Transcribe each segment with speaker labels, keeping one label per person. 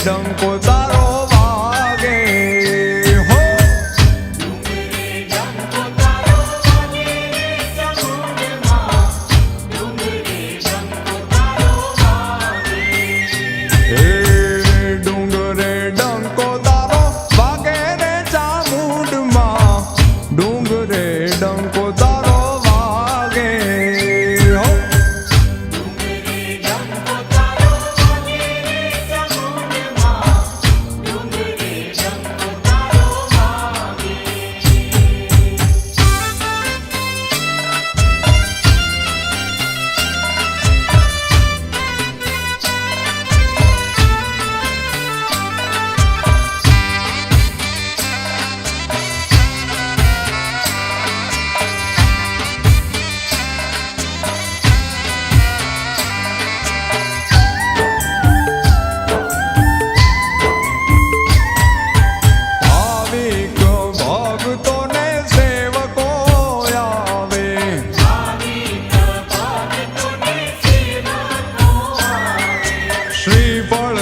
Speaker 1: ડંકો તારો વાગે હો ડુંગરે ડંકો તારો વાગે રે ચામુંડમાં ડુંગરે ડંકો તારો વાગે હો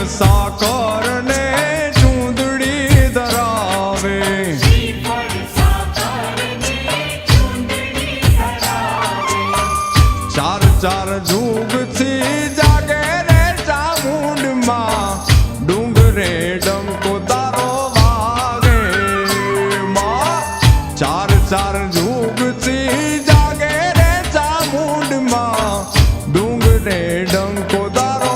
Speaker 1: સાકર ને ચૂંદડી ધરાવે ચાર ચાર જુગથી જાગે રે ચામુંડમાં ડુંગરે ડંકો તારો વાગે માં ચાર ચાર જુગથી જાગે રે ચામુંડમાં ડુંગરે ડંકો તારો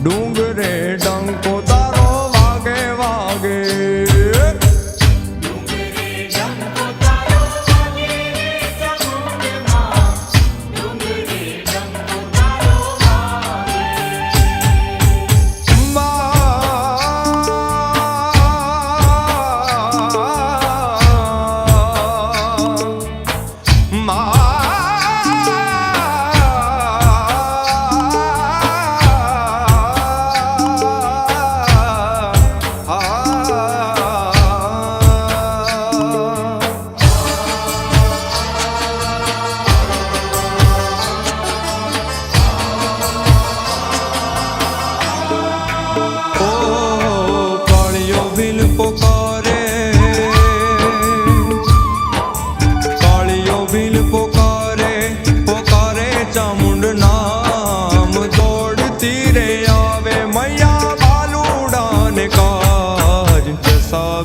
Speaker 1: ડુંગરે ડંકો તારો વાગે વાગે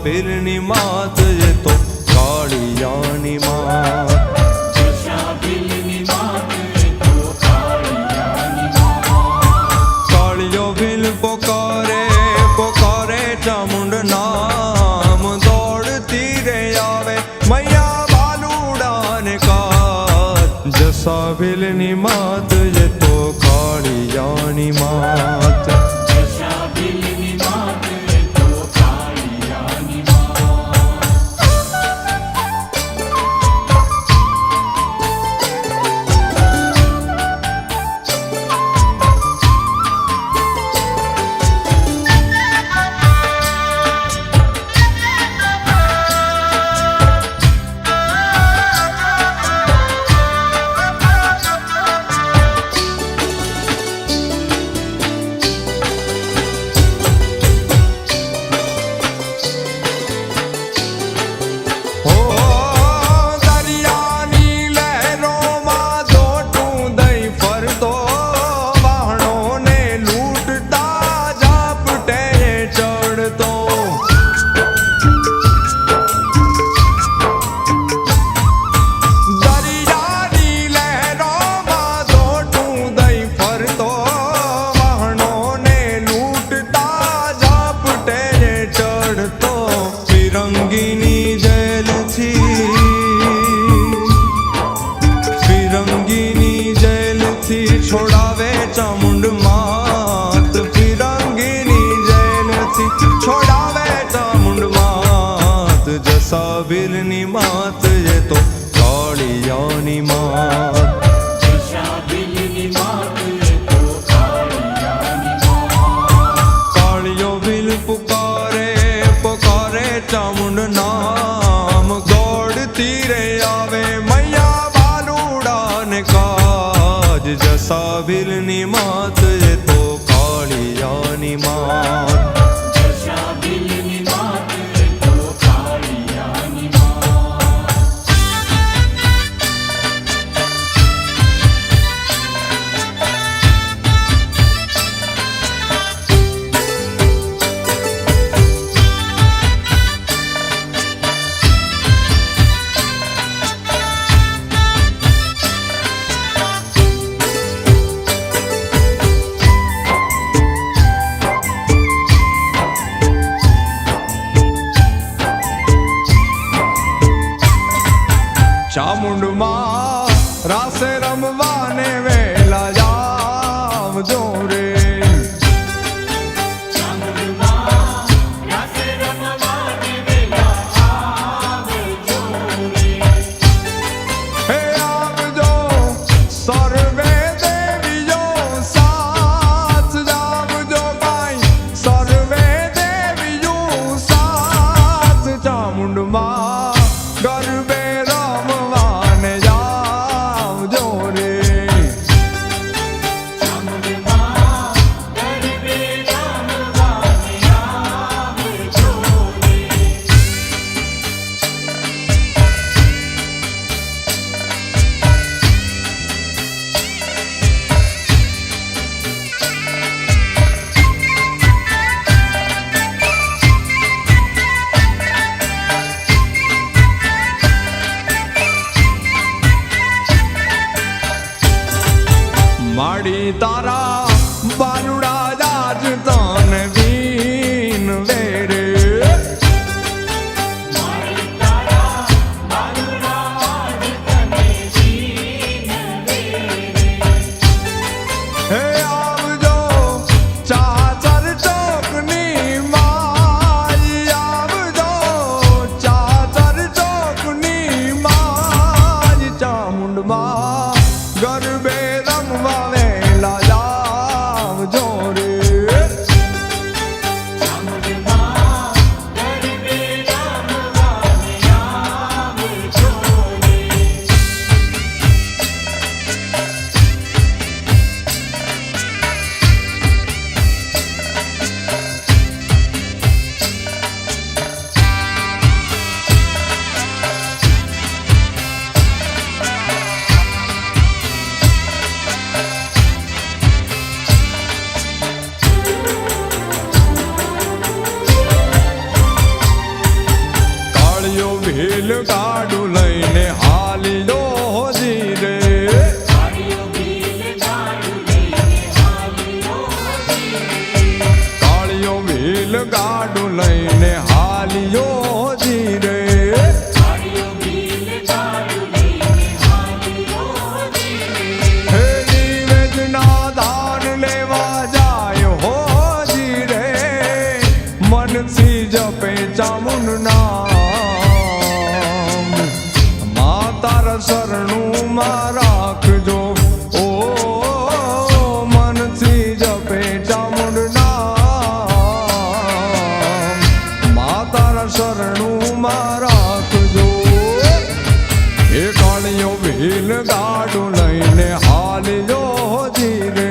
Speaker 1: સાબિરની માત જે તો કાળિયાની માત કાળિયો ભીલ પોકારે પોકારે ચામુંડ નામ દોડતી રે આવે મૈયા બાલુડાને કાત જસા ભીલની માત જે તો કાળિયાની માત છોડાવે ચામુંડ માત ફિરંગીની જેલથી છોડાવે ચામુંડ માત જસા ભીલની માત એ તો કાળિયાની માત કાળિયો ભીલ પુકારે પુકારે ચામુંડ નામ દોડતી રે આવે મૈયા જસાબીલની માત એ તો કાળિયાની માત. ચામુંડમાં રાસે રમવાને વેલા જાવજો રે. હે આવજો સર્વે દેવીઓ સાથ જાવજો ભાઈ સર્વે દેવીઓ સાથ. ચામુંડમાં ગરબે માડી તારા બાલુડા જાજ તન વીન વેરે. હે આવજો ચાચર ચોકની માઈ આવજો ચાચર ચોકની માઈ. ચામુંડમાં ગરબે રમવા વેલા જાવજો રે. ભેલ ગાડું લઈને હાલીલો હોજી રે. કાળિયો ભેલ ગાડું લઈને હાલીયો હોજી રે. હે નિવેદના દાન લેવા જાય હોજી રે. મનથી જપે ચામુંડના શરણું માં રાખજો. ઓ મનથી જપે ચામુંડના માતારા શરણું માં રાખજો. એ કાળિયો ભીલ ગાડું લઈને હાલજો હોજી રે.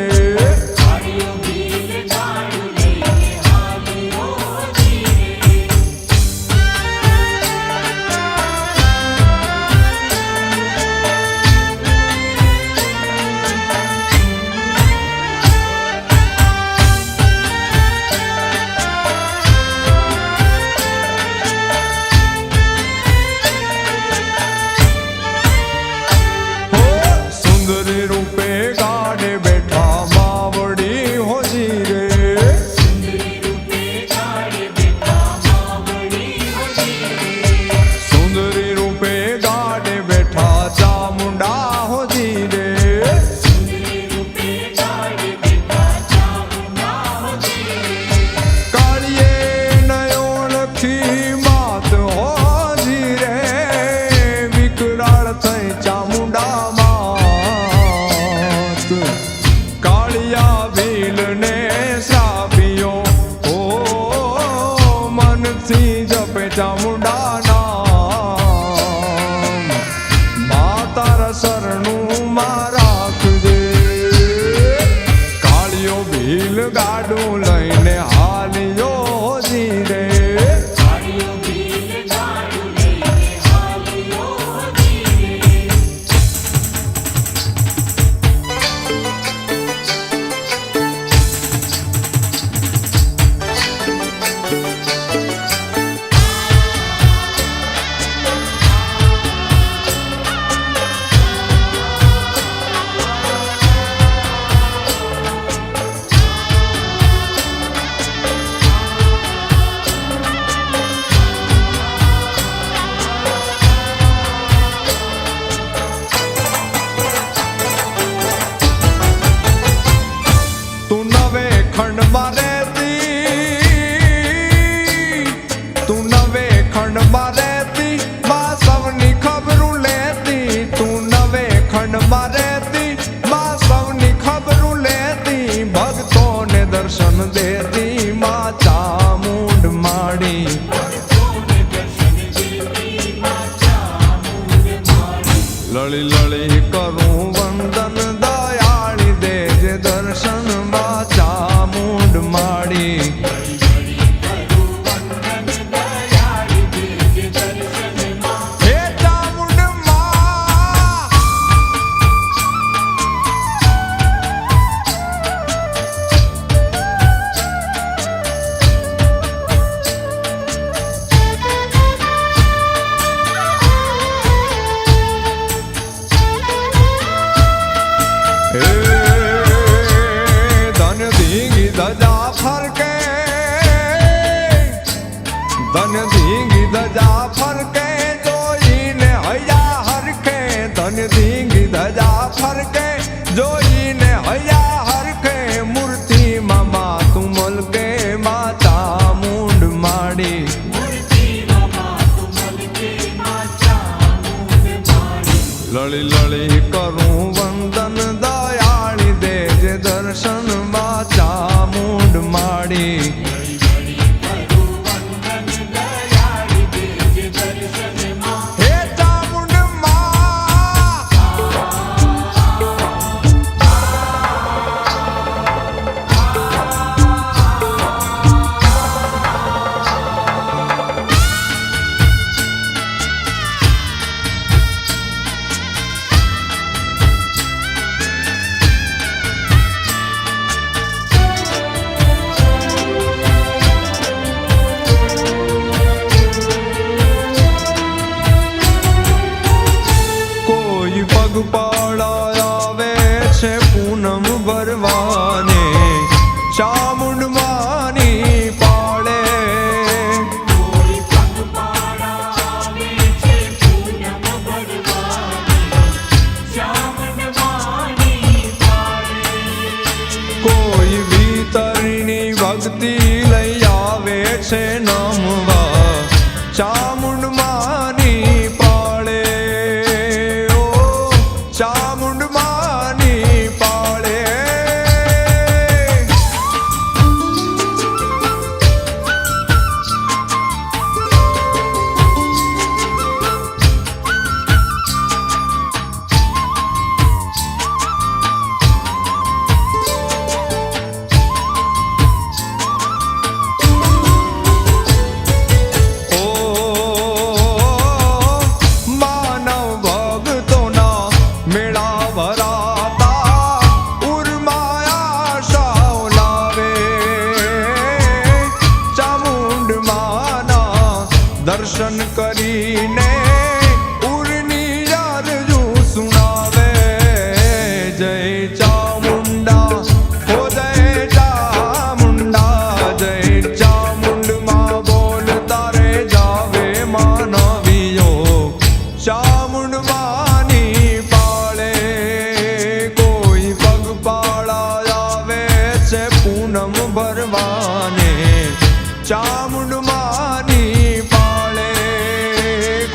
Speaker 1: શરણું માં રાખજે. લળી લળી કરું વંદન દયાળી દેજે દર્શનમાં ચામુંડ માડી હે ચામુંડ માં ધન ધીંગી ધજા ફરકે ધન ધીંગી ધજા ફરકે જોઈને હૈયા હરખે ધન ધીંગી ધજા ફરકે જોઈને હૈયા હરખે મૂર્તિમાં માતું મલકે માતા મુંડ માડી લળી લળી કરું વંદન દયાળી દેજે દર્શનમાં ચામુંડ માડી હે ચામુંડ માં કોઈ પગ પડાવે છે પૂનમ ભરવાને ચામુંડ માની પાળે કોઈ ભીતરની ભક્તિ લઈ આવે છે નમવા ચામુંડ માની પાળે ઓ ચામુંડ માની પાળે માનવ ભક્તોના મેળા ભરાતા ઉર્માયા શાઓ લાવે ચામુંડ માના દર્શન કરીને ઉરની યાદ સુનાવે જય ચામુંડા હો જય ચામુંડા જય ચામુંડમાં બોલતા રે જાવે માનવીઓ ચામુંડ માની પાળે કોઈ પગ પાળા આવે છે પૂનમ ભરવાને ચામુંડ માની પાળે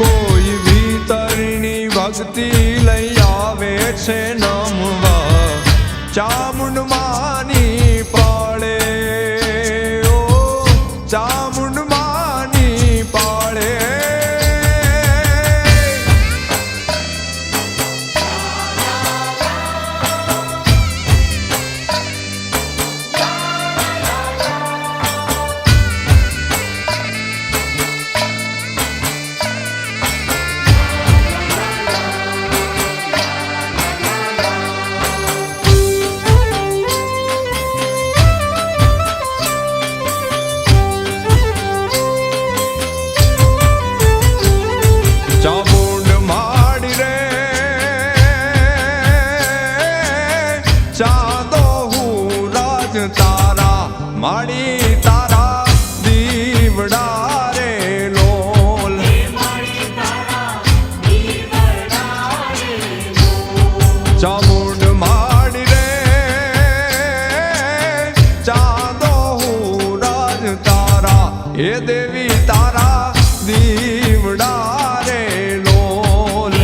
Speaker 1: કોઈ ભીતરની ભક્તિ લઈ આવે છે નમવા ચામુંડ માની પાળે ઓ ચામુંડ માની પાળે ચામુંડ માડી રે ચાંદો હું રાજ તારા માડી તારા દીવડા રે લોલ ચામુંડ માડી રે ચાંદો હું રાજ તારા એ દેવી તારા દીવડા રે લોલ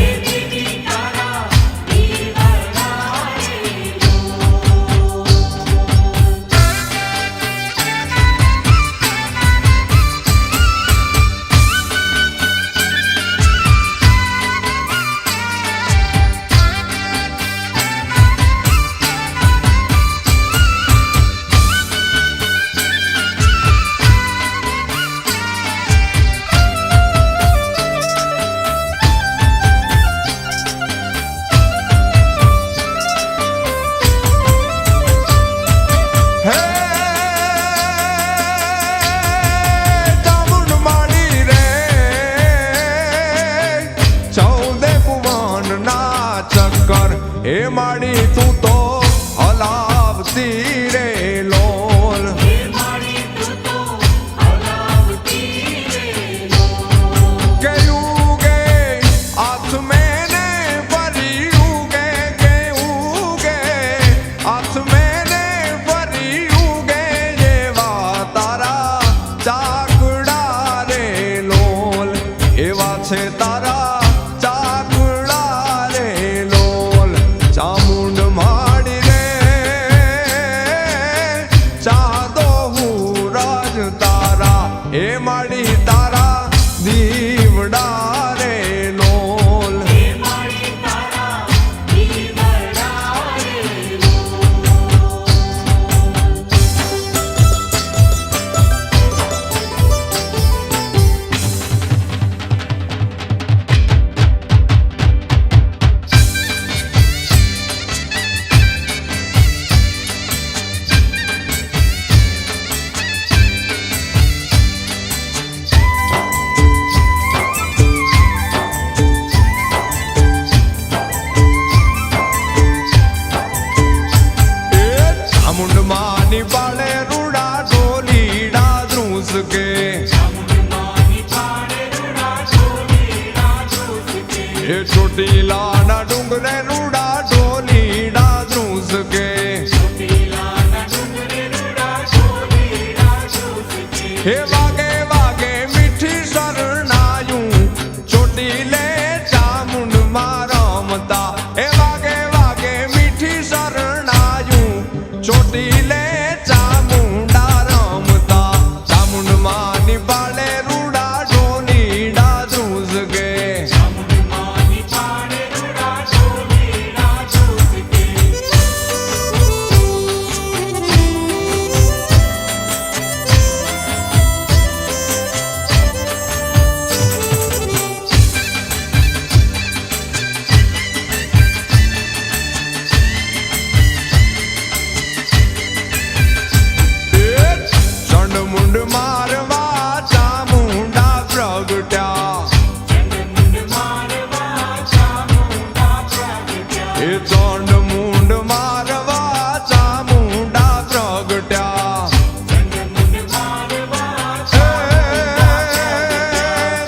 Speaker 1: એ માડી તું તો હલાવતી રે લોલ કે ઉગે હાથ મેને ફરી ઉગે કે ઉગે હાથ મેને ફરી ઉગે જેવા તારા ચાકડા રે લોલ એવા છે તારા ચાકડા રે લોલ ચામુંડ માડી રે ચાંદો હું રાજ તારા એ માડી તારા દીવડા રે લોલ ચામુંડમાની પાળે રૂડા ઢોલીડા ધ્રુસ કે એ ચોટીલાના ડુંગરે રૂડા ઢોલીડા ધ્રુસ કે હે વાગે વાગે મીઠી શરણાયું ચોટીલે ચામુંડમાં રમતા એ વાગે વાગે મીઠી શરણાયું ચોટીલે ચામુંડા રમતા ચામુંડમાની પાળે રૂડા ઢોલીડા ધ્રુસ ગે ચંડમુંડ મારવા ચામુંડા પ્રગટ્યા એ ચંડમુંડ મારવા ચામુંડા પ્રગટ્યા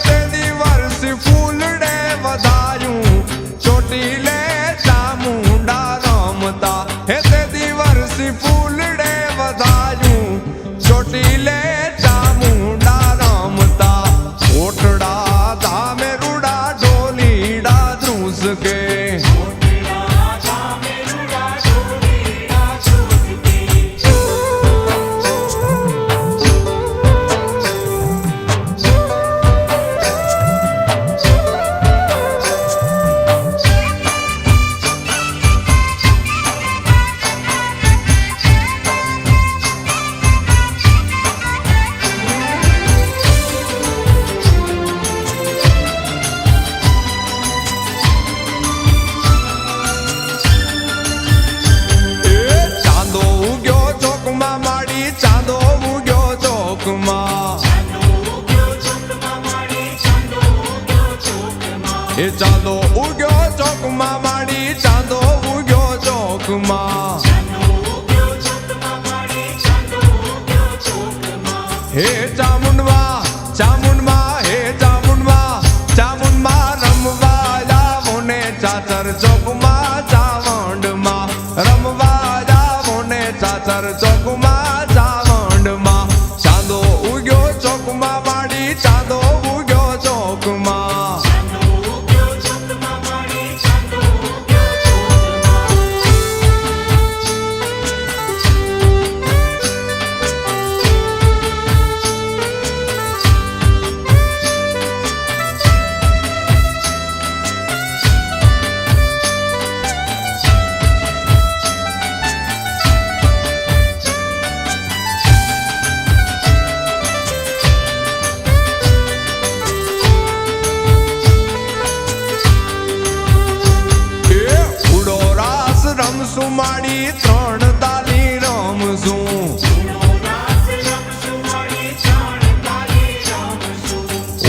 Speaker 1: તે દિવસે ફૂલડે વધાયું ચોટીલે ચામુંડા રમતા હે તે દિવસે ફૂલડે વધાયું ચોટીલે ચામુંડા રમતા ઓટડા ધામે રૂડા ઢોલીડા ધ્રુસ કે ચાંદો ઉગ્યો ચોકમાં માડી ચાંદો ઉગ્યો ચોકમાં એ ચાંદો ઉગ્યો ચોકમાં માડી ચાંદો ઉગ્યો ચોકમાં હે ચામુંડમાં ચામુંડમાં હે ચામુંડમાં ચામુંડમાં રમવા જાવો ને ચાચર ચોકમાં ચાવંડમાં રમવા જાવો ને ચાચર ચોકમાં ચાવંડમાં ચાંદો ઉગ્યો ચોકમાં માડી ચાંદો ઉગ્યો ચોકમાં રમશું માડી ત્રણ તાલી રમશું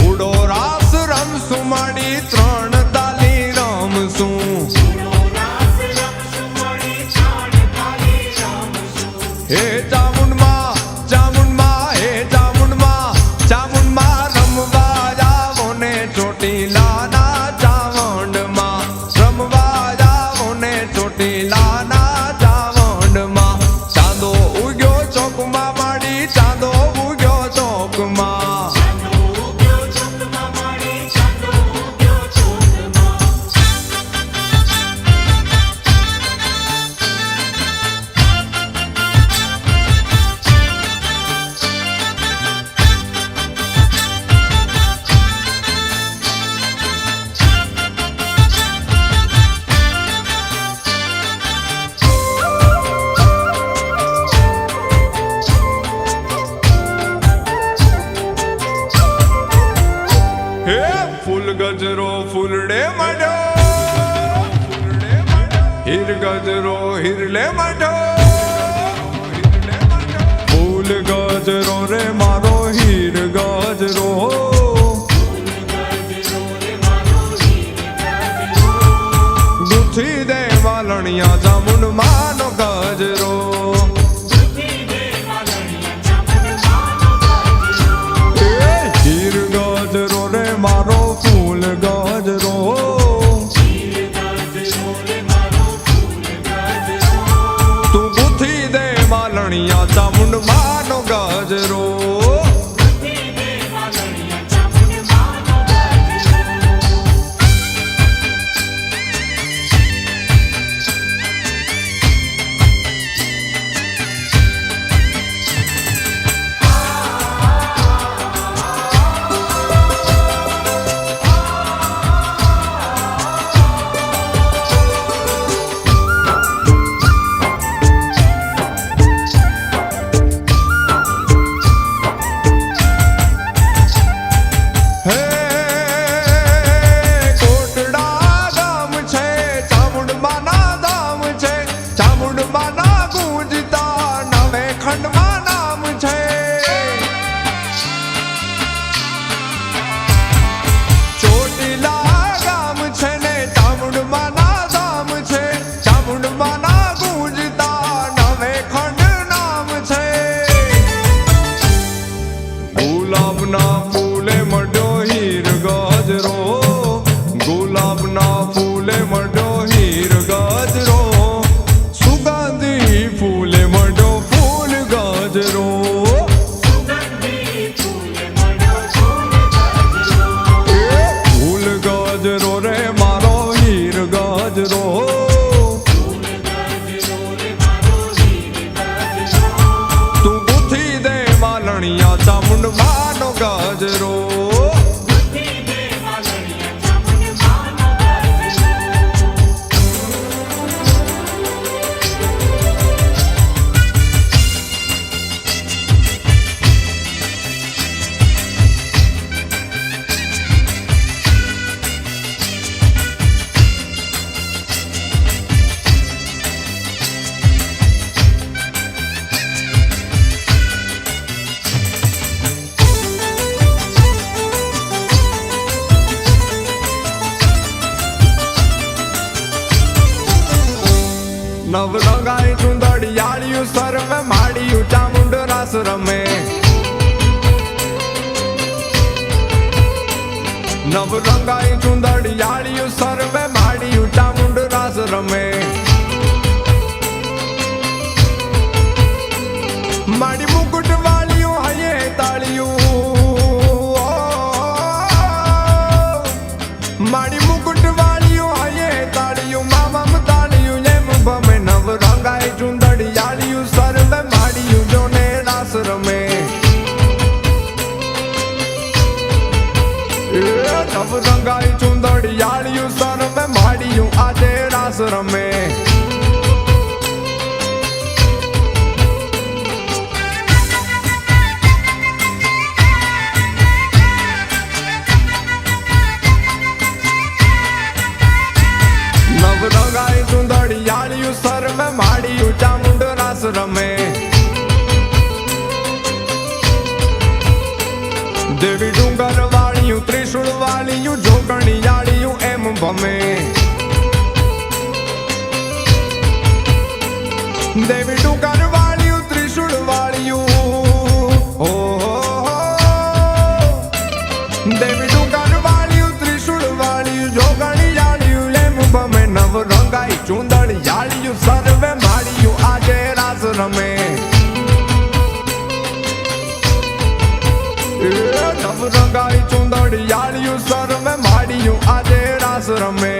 Speaker 1: ઉડો રાસ રમશું માડી ત્રણ તાલી રમશું હે ચામુંડમાં ચામુંડમાં હે ચામુંડમાં ચામુંડમાં રમવા જાવો ને ચોટીલાના ચાવંડમાં રમવા જાવો ને ચોટીલાના ચાવંડમાં ચાંદો ઉગ્યો ચોકમાં માડી ચાંદો ઉગ્યો ચોકમાં ફૂલ ગજરો ફૂલડે માંડ્યો હીર ગજરો હીરલે માંડ્યો ફૂલ ગજરો રે મારો હીર ગજરો ગુથી દે વાલણિયા ચામુંડ માનો ગજરો હીર ગજરો રે મારો ફૂલ ગજરો તું ગુથી દે વાલણિયા ચામુંડ માનો ગજરો ગુલાબના ફૂલે મળ્યો હીર ગજરો ગુલાબના ફૂલે મળ્યો હીર ગજરો સુગંધી ફૂલે મળ્યો ફૂલ ગજરો ફૂલ ગજરો રે મારો હીર ગજરો તું ગુથી દે વાલણિયા ચામુંડ માનો ગજરો નવરંગાઈ ચુંદડિયાળિયું સર્વે માળિયું ચામુંડ રાસ રમે નવરંગાઈ ચુંદડિયાળિયું સર્વે માળિયું ચામુંડ રાસ રમે માડી મુકુટ વાળિયું હયે તાળિયું માડી મુકુટ વાળિયું હયે તાળિયું મામમ તાળિયું એમ ભમે નવરંગાઈ ચુંદડિયાળિયું સર્વે માળિયું જોને રાસ રમે નવરંગાઈ ચુંદડિયાળિયું સર્વે માળિયું આજે રાસ રમે નવરંગાઈ ચુંદડિયાળિયું સર્વે માળિયું ચામુંડ રાસ રમે દેવી ડુંગર વાળિયું ત્રિશુળ વાળિયું જોગણિયાળિયું એમ ભમે દેવી ડુંગર વાળિયું નવ રંગાઈ ચુંદડિયાળિયું સર્વે માળિયું આજે રાસ રમે નવ રંગાઈ ચુંદડિયાળિયું સર્વે માળિયું આજે રાસ રમે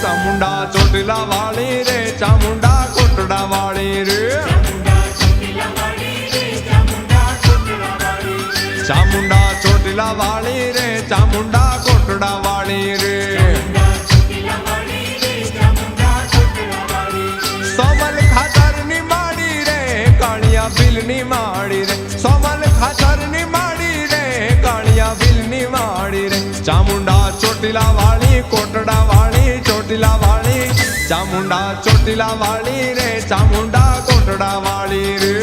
Speaker 1: ચામુંડા ચોટીલા વાળી રે ચામુંડા કોટડા વાળી રે ચામુંડા ચોટીલા વાળી રે ચામુંડા કોટડા વાળી રે સોમલ ખાતર ની માડી રે કાળિયા બિલ ની માડી રે સોમલ ખાતર ની માડી રે કાળિયા બિલ ની માડી રે ચામુંડા ચોટીલા વાળી કોટડા વાળી ચોટીલા વાળી ચામુંડા ચોટીલા વાળી રે ચામુંડા કોટડા વાળી રે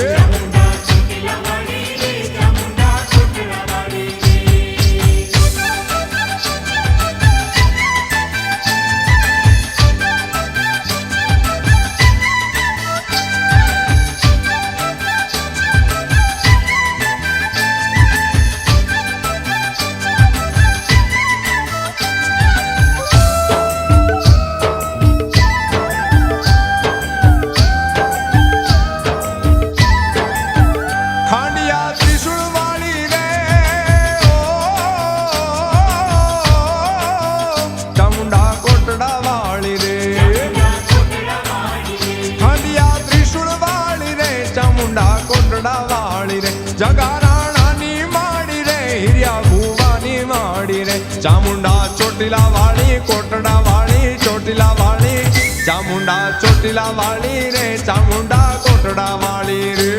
Speaker 1: જગારાણા ની માડી રે હિરિયા ભુવાની માડી રે ચામુંડા ચોટીલા વાળી કોટડા વાળી ચોટીલા વાળી ચામુંડા ચોટીલા વાળી રે ચામુંડા કોટડા વાળી રે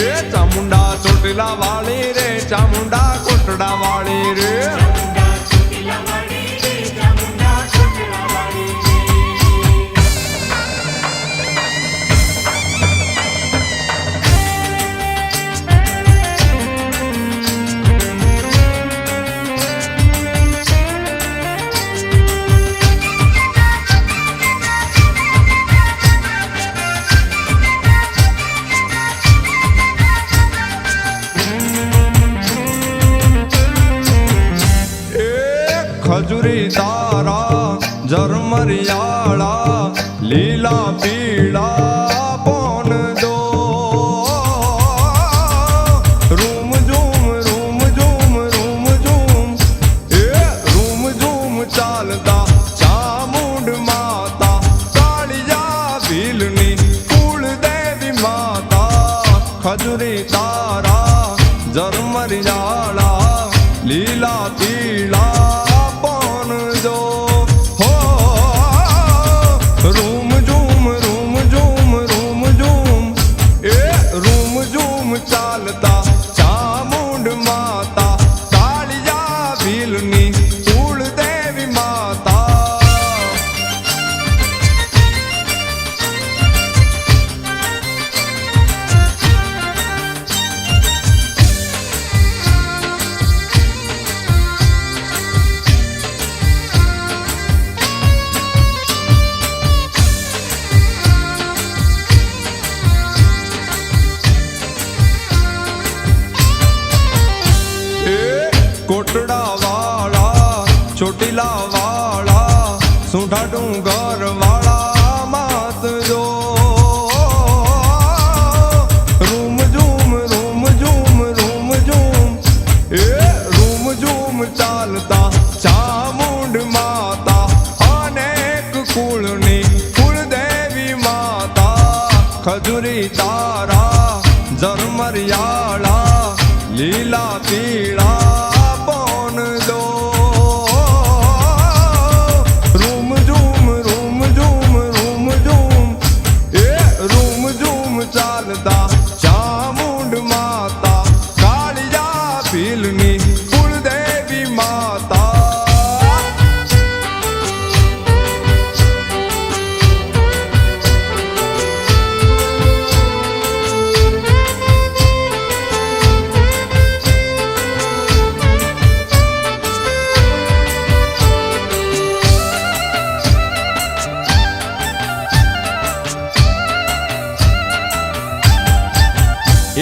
Speaker 1: એ ચામુંડા ચોટીલા વાળી રે ચામુંડા કોટડા વાળી રે ખજૂરી તારા ઝરમરિયાળા લીલા પીળા પોન દો રૂમ ઝૂમ રૂમ ઝૂમ રૂમ ઝૂમ એ રૂમ ઝૂમ ચાલતા ચામુંડ માતા કાળિયા ભીલની કુળદેવી માતા ખજૂરી તારા ઝરમરિયાળા લીલા પીળા ચાલતા ચામુંડ માતા કાળિયા ભીલની કુળદેવી માતા કોટડા વાળા ચોટીલા વાળા સુંઢા ડુંગર વાળા માત જો રૂમ ઝૂમ રૂમ ઝૂમ રૂમ ઝૂમ એ રૂમ ઝૂમ ચાલતા ચામુંડ માતા અનેક કુળની કુળદેવી માતા ખજૂરી તારા ઝરમરિયાળા લીલા પીળા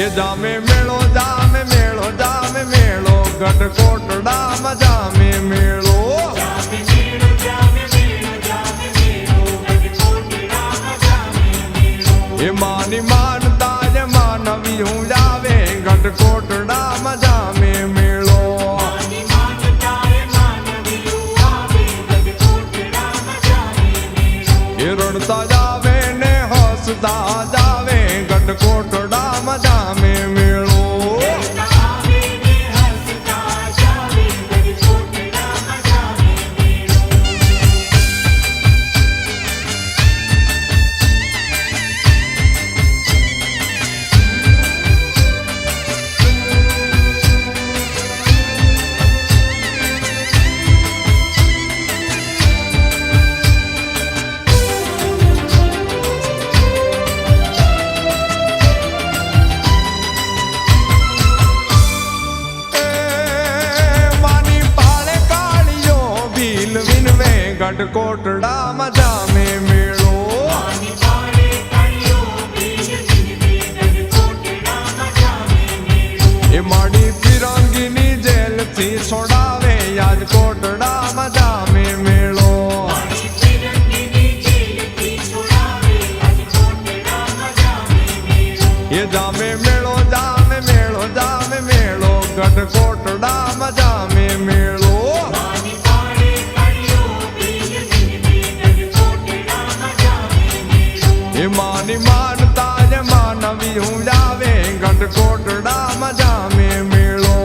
Speaker 1: એ જામે મેળો જામે મેળો જામે મેળો ગઢકોટડામાં જામે મેળો એ માની માનતા જ માનવી હું જાવે ગઢકોટડામાં જામે મેળો એ રડતા જાવે ને હસતા જાવે ગઢકોટડામાં જામે મેળો ગઢકોટડામાં જામે મેળો એ માડી ફિરંગીની જેલથી છોડાવે યાજકોટડામાં જામે મેળો એ જામે મેળો જામે મેળો જામે મેળો ગઢકોટડામાં જામે મેળો એ માની માનતા જ માનવી હું જાવે ગઢકોટડામાં જામે મેળો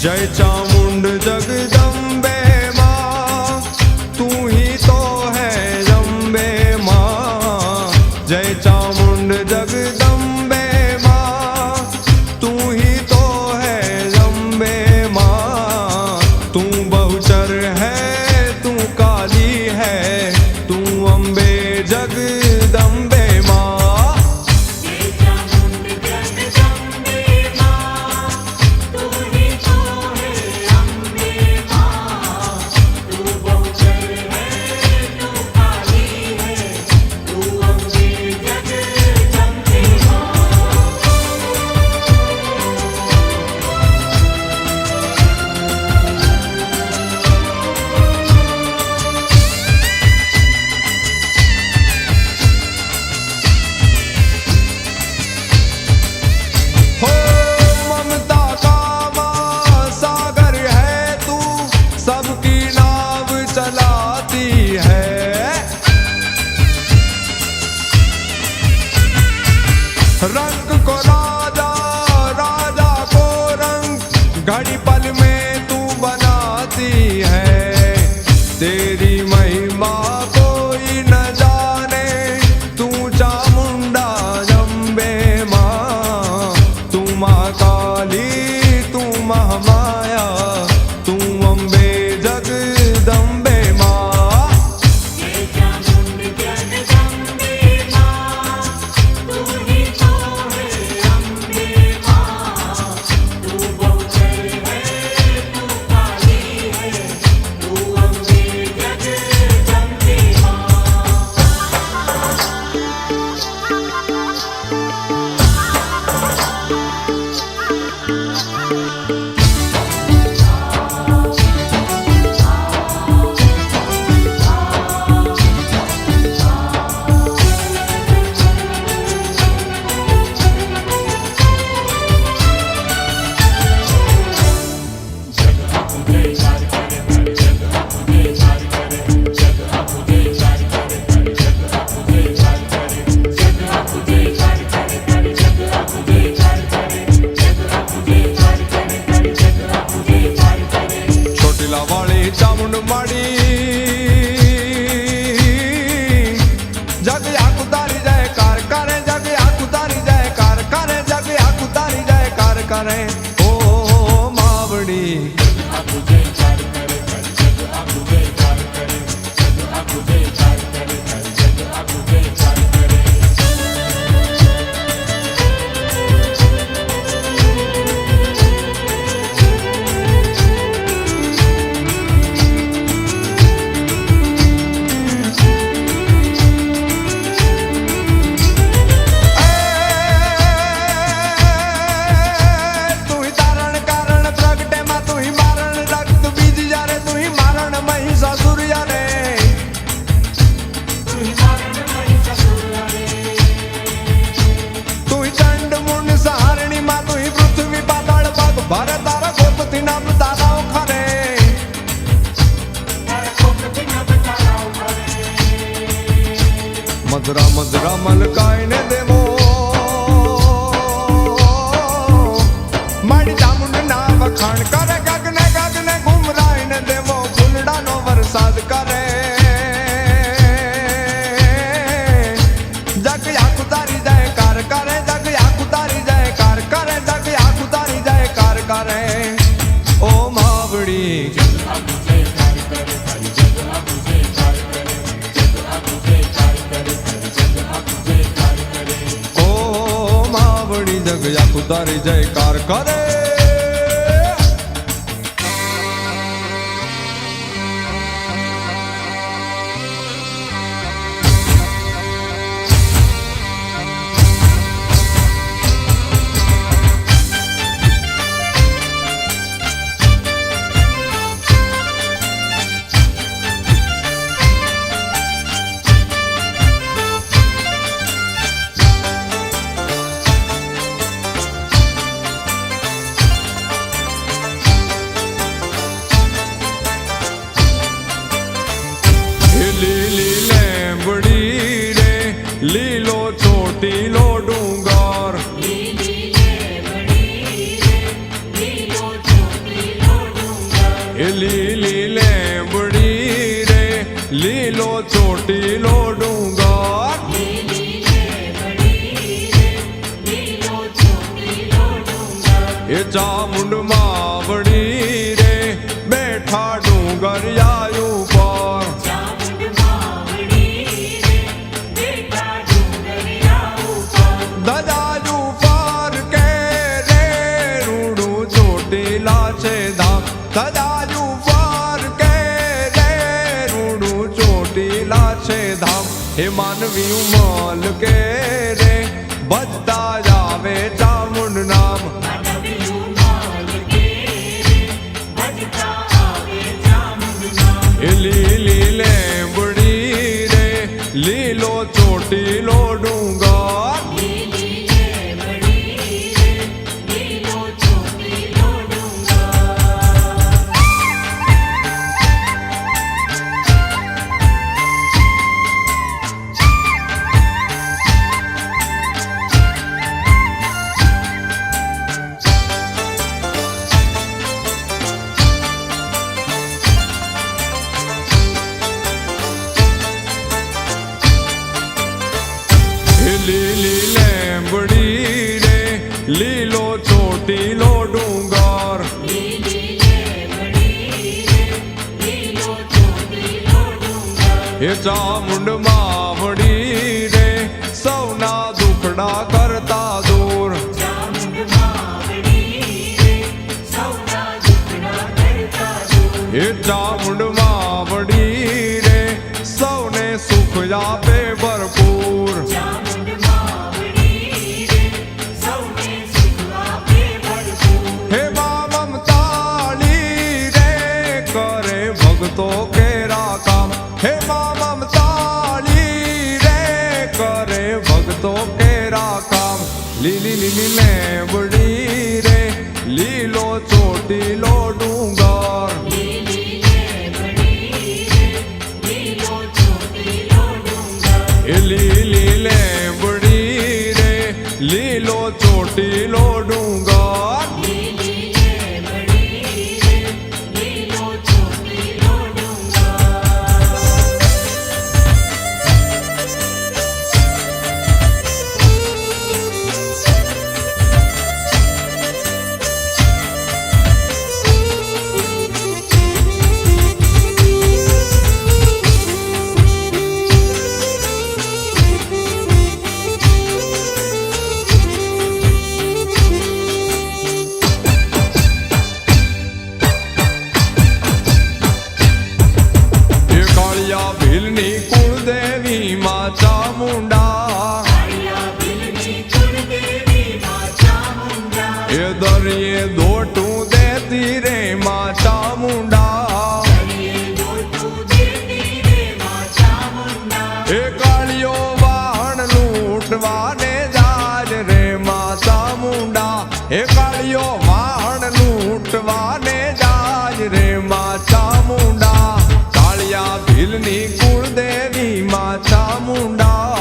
Speaker 1: जय चामुंड जगदम्बे माँ तू ही तो है जम्बे माँ जय चामुंड जगदम्बे माँ तू ही तो है जम्बे माँ तू बहुचर है तू काली है तू अम्बे जगदम्बे माँ रंग को राजा राजा को रंग घड़ी पल में तू बनाती है तेरी महिमा कोई न जाने तू चामुंडा जम्बे माँ तू माँ काली तू महामाया तू अम्बे जगदम्बे माँ महिषासुरिया रे तू ही चंड मुंड सहारणी मां तू ही पृथ्वी पाताल पग भर तारा गोपति नाम तारा खरे मधुरा मधुरा मलकाई ने देवो माड़ी चामुंड ना वखाण करे गगने गगने घुमराई ने देवो फूलड़ा नो वरसाद करे जग आखु तारी जाए कार करे जग आखु तारी जाए कार करे जग आखु तारी जाए कार करे ओ मावड़ी जग आखु तारी जयकार करे लीलो चोटीलो डूंगर लीली लेंबड़ी रे लीलो चोटीलो डूंगर ये चामुंड मावड़ी रे बैठा डूंगर यायु पर दजाजू पार के रे रूडू चोटीला छे धाम दजाजू पार के रे रूडू चोटीला छे धाम हे मानवी उमल के रे बजता जावे चामुंड नाम लीली लेंबड़ी रे लीलो चोटीलो डूंगर लीली लेंबड़ी रे लीलो चोटीलो डूंगर ये चामुंड मावड़ी रे सौना दुखड़ा करता दूर ये चामुंड मावड़ी रे सौने सुख जापे भरपूर हे मां ममताली रे करे भगतो केरा काम हे मां ममताली रे करे भगतो केरा काम लीली लीली लेंबड़ी रे लीलो चोटीलो डूंगर लीली लेंबड़ी रे लीलो चोटीलो डूंगर ભીલની કુળદેવી માં ચામુંડા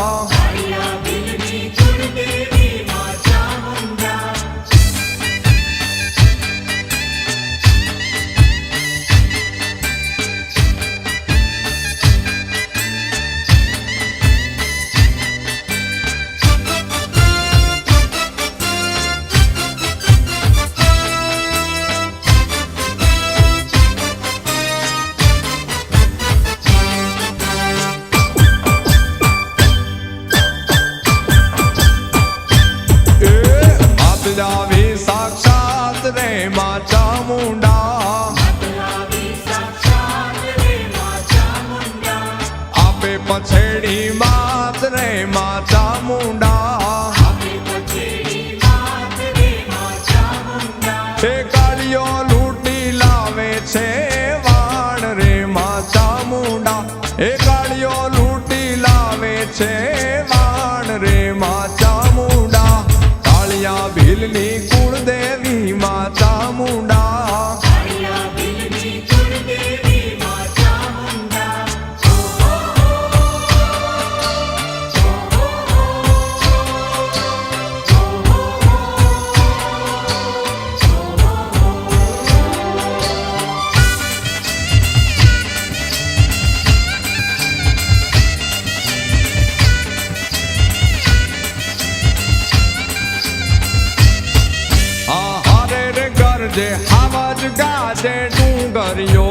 Speaker 1: લાવી સાક્ષાત રે માં ચામુંડા આપે પછેડી માત રે માં ચામુંડા એ કાળીઓ લૂંટી લાવે છે વાણ રે માં ચામુંડા એ કાળીઓ લૂંટી લાવે છે વાણ રે માં ચામુંડા ભીલની કુળદેવી માં ચામુંડા જે આવાજ ગાજે ડુંગરીઓ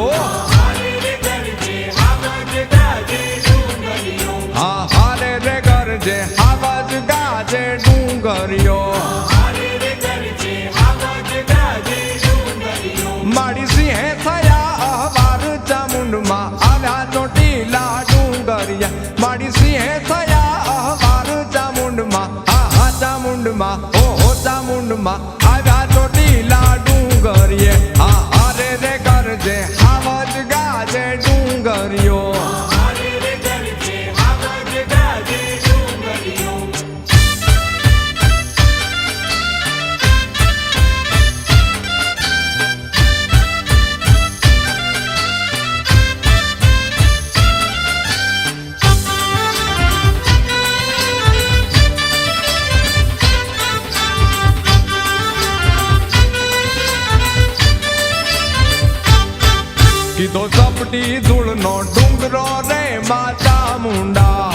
Speaker 1: હા હારે રે ગરજે આવાજ ગાજે ડુંગરીઓ માડી સિંહે થયા અહવાર ચામુંડમાં આવ્યા ચોટીલા ડુંગરિયા માડી સિંહે થયા અહવાર ચામુંડમાં હા ચામુંડમાં ઓહો ચામુંડમાં આવ્યા ચોટીલા ડુંગરીએ હા હારે રે ગરજે આવાજ ગાજે ડુંગરીઓ કીધો ચપટી ધૂળનો ડુંગરો રે માં ચામુંડા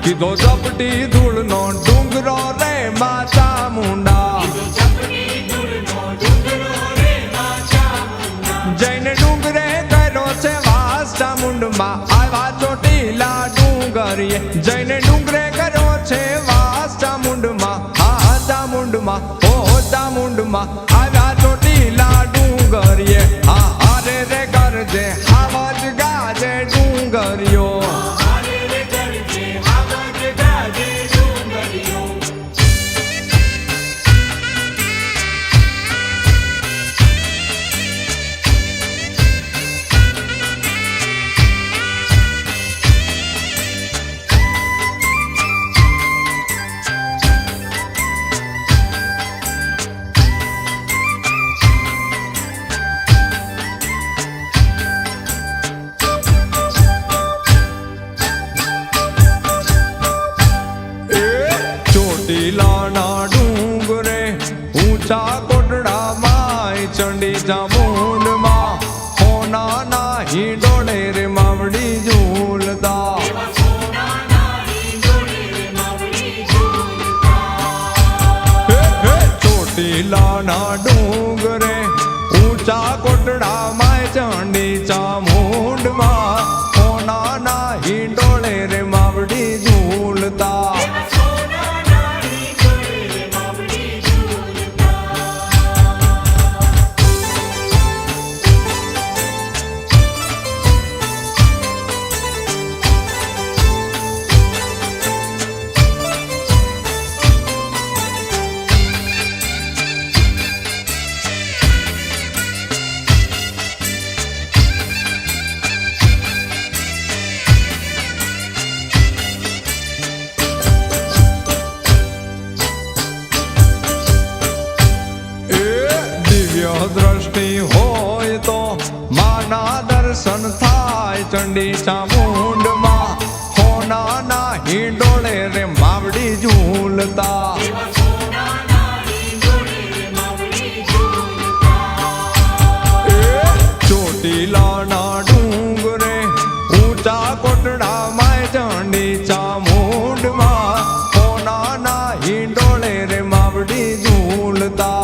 Speaker 1: કીધો ચપટી ધૂળનો ડુંગરો રે માં ચામુંડા જઈને ડુંગરે કર્યો છે વાસ ચામુંડમાં આવ્યા ચોટીલા ડુંગરીએ જઈને ડુંગરે કર્યો છે વાસ ચામુંડમાં હા ચામુંડમાં ઓહો ચામુંડમાં આવ્યા ચોટીલા ડુંગરીએ હા હારે રે ગરજે આવાજ ગાજે ડુંગરીઓ ચોટીલાના ડુંગરે ઊંચા કોટડા માય ચંડી ચામુંડમાં હોનાના હિંડોળે રે માવડી ઝૂલતા ચોટીલાના ડુંગરે ઊંચા કોટડા માય ચંડી ચામુંડમાં હોનાના હિંડોળે રે માવડી ઝૂલતા તો માના દર્શન થાય ચંડી ચામુંડમાં હોનાના હિંડોળે રે માવડી ઝૂલતા ચોટીલાના ડુંગરે ઊંચા કોટડા માય ચંડી ચામુંડમાં હોનાના હિંડોળે રે માવડી ઝૂલતા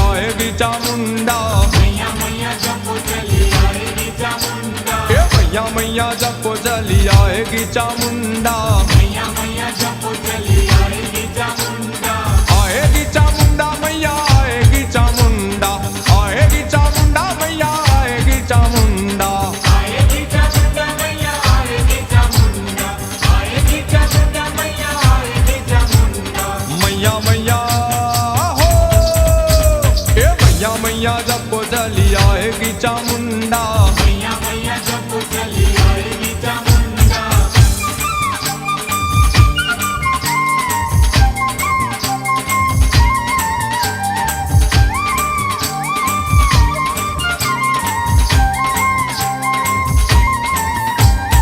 Speaker 1: आएगी चामुंडा।
Speaker 2: मैया मैया जपो चली आएगी चामुंडा।
Speaker 1: ए मैया मैया जपो चली आएगी चामुंडा।
Speaker 2: मैया मैया जपो चली आएगी चामुंडा।
Speaker 1: आएगी चामुंडा मैया आएगी चामुंडा। आएगी चामुंडा मैया आएगी चामुंडा।
Speaker 2: आएगी चामुंडा मैया आएगी चामुंडा। आएगी चामुंडा मैया आएगी चामुंडा।
Speaker 1: मैया मैया हो ए मैया मैया जपो चली आएगी चामुंडा।
Speaker 2: मैया मैया जपो चली आएगी चामुंडा।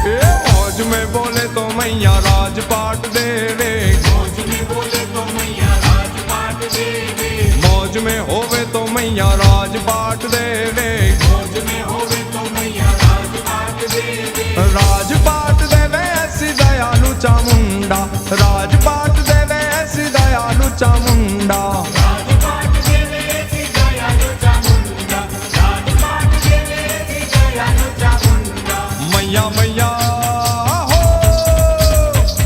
Speaker 1: ए मौज में बोले तो मैया राजपाट देवे।
Speaker 2: मौज में बोले तो मैया राजपाट देवे।
Speaker 1: मौज में होवे तो मैया राजपाट देवे।
Speaker 2: मौज में होवे तो मैया राजपाट देवे।
Speaker 1: राजपाट देवे ऐसी दयालु चामुंडा। राजपाट देवे ऐसी दयालु चामुंडा।
Speaker 2: राजपाट देवे ऐसी दयालु चामुंडा। राजपाट देवे ऐसी दयालु चामुंडा।
Speaker 1: मैया मैया हो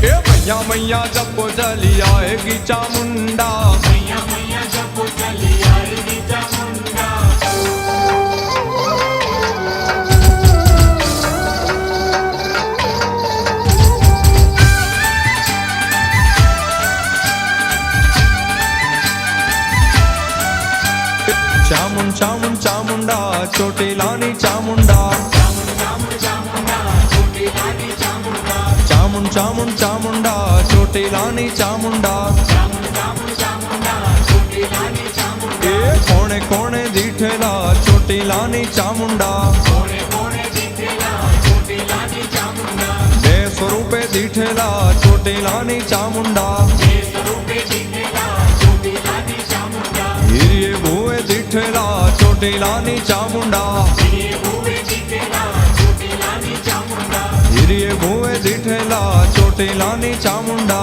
Speaker 1: ए मैया मैया जपो चली आएगी चामुंडा।
Speaker 2: मैया मैया जपो चली आएगी चामुंडा।
Speaker 1: चामुंड चामुंड चामुंडा चोटीलानी चामुंडा।
Speaker 2: चामुंड चामुंड चामुंडा छोटी लानी चामुंडा।
Speaker 1: चामुंड चामुंड चामुंडा चोटीलानी चामुंडा।
Speaker 2: चामुंड चामुंड चामुंडा छोटी लानी चामुंडा।
Speaker 1: ए कोणे कोणे दिठेला चोटीलानी चामुंडा।
Speaker 2: कोणे कोणे दिखेला छोटी लानी चामुंडा।
Speaker 1: बे स्वरूपे दिठेला चोटीलानी चामुंडा।
Speaker 2: हे स्वरूपे दिखेला छोटी लानी चामुंडा।
Speaker 1: हिरिये भुवे दिठेला चोटीलानी चामुंडा।
Speaker 2: ये हुए दिखेला छोटी लानी चामुंडा।
Speaker 1: हिरिये भुवे दिठेला चोटीलानी चामुंडा।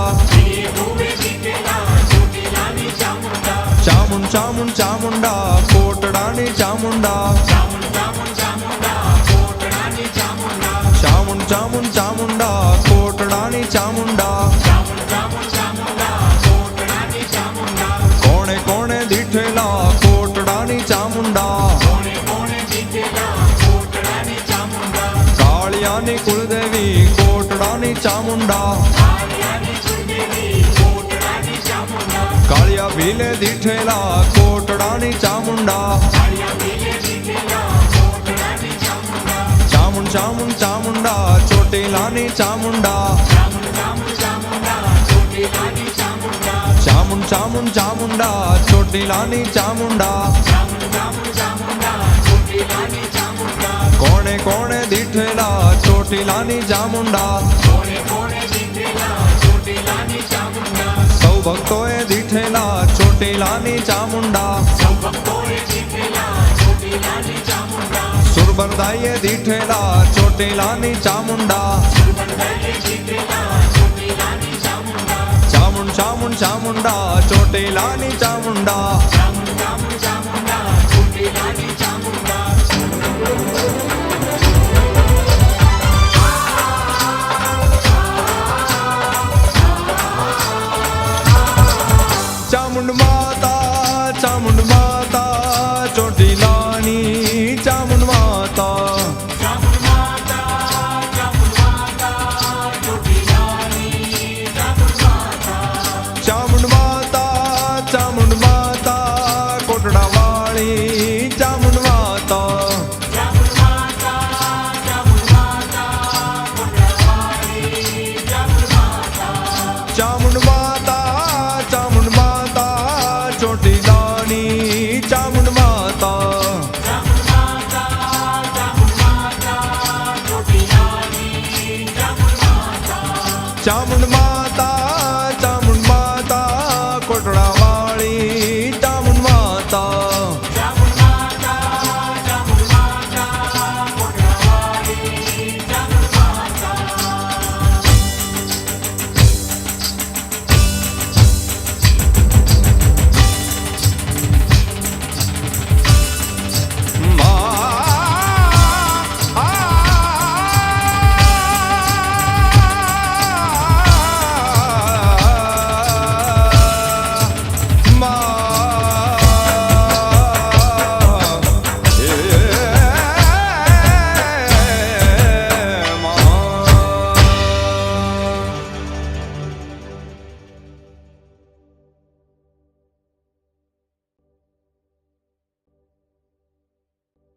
Speaker 2: ये हुए दिखेला छोटी लानी चामुंडा।
Speaker 1: चामुंड चामुंड चामुंडा कोटडानी चामुंडा।
Speaker 2: चामुंड चामुंड चामुंडा कोटडानी चामुंडा।
Speaker 1: चामुंड चामुंड चामुंडा कोटडानी चामुंडा।
Speaker 2: चामुंड चामुंड चामुंडा कोटडानी चामुंडा।
Speaker 1: कोणे कोणे दिठेला कोटडानी चामुंडा।
Speaker 2: कोणे कोणे दिखेला कोटडानी चामुंडा।
Speaker 1: काळियानी कुलदेवी कोटडानी चामुंडा।
Speaker 2: कालियानी कुलदेवी कोटडानी चामुंडा।
Speaker 1: काळिया भीले दिठेला कोटडानी चामुंडा।
Speaker 2: कालिया मिले दिखेला कोटडानी चामुंडा।
Speaker 1: चामुंड चामुंड चामुंडा चोटीलानी चामुंडा।
Speaker 2: चामुंड चामुंड चामुंडा छोटी लानी चामुंडा।
Speaker 1: चामुंड चामुंड चामुंडा चोटीलानी चामुंडा।
Speaker 2: चामुंड चामुंड चामुंडा छोटी लानी चामुंडा।
Speaker 1: कोणे कोणे दिठेला चोटीलानी चामुंडा।
Speaker 2: कोणे कोणे दिखेला छोटी लानी चामुंडा।
Speaker 1: सौ भक्तोए दिठेला चोटीलानी चामुंडा।
Speaker 2: सब भक्तोए दिखेला छोटी लानी चामुंडा।
Speaker 1: सुरबरदाये दिठेला चोटीलानी चामुंडा।
Speaker 2: सुरबरदाये दिखेला छोटी लानी चामुंडा।
Speaker 1: चामुंड चामुंड चामुंडा चोटीलानी चामुंडा।
Speaker 2: चामुंड चामुंड चामुंडा